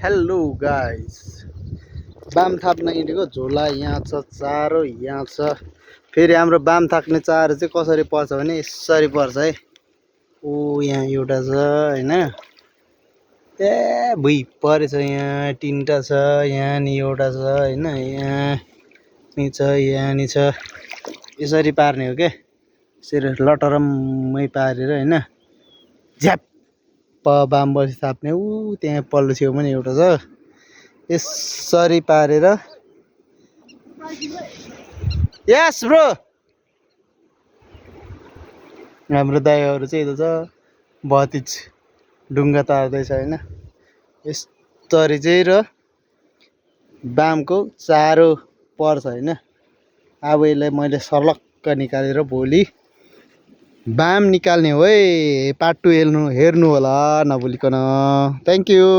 Hello guys, बाम थाप्न हिँडेको झोला यहाँ छ, चारो यहाँ छ। फेरि हाम्रो बाम थाक्ने चारो चाहिँ कसरी पर्छ भने यसरी पर्छ है। ओ यहाँ एउटा छ हैन, ए भुइँ परेछ। यहाँ तीनटा छ, यहाँ नि एउटा छ हैन, यहाँ नि छ, यहाँ नि छ। यसरी पार्ने हो के, यसरी लटरम्मै पारेर हैन, झ्याप्प बाम बसी थाप्ने। ऊ त्यहाँ पल्लो छेउमा पनि एउटा छ। यसरी पारेर, यस ब्रो, हाम्रो दाइहरू चाहिँ यता छ भतिज ढुङ्गा तार्दैछ हैन। यसरी चाहिँ र बामको चारो पर्छ हैन। अब यसलाई मैले सलक्क निकालेर भोलि बाम निकाल्ने हो है। पार्ट 2 हेर्नु होला नभुलिकन। Thank you.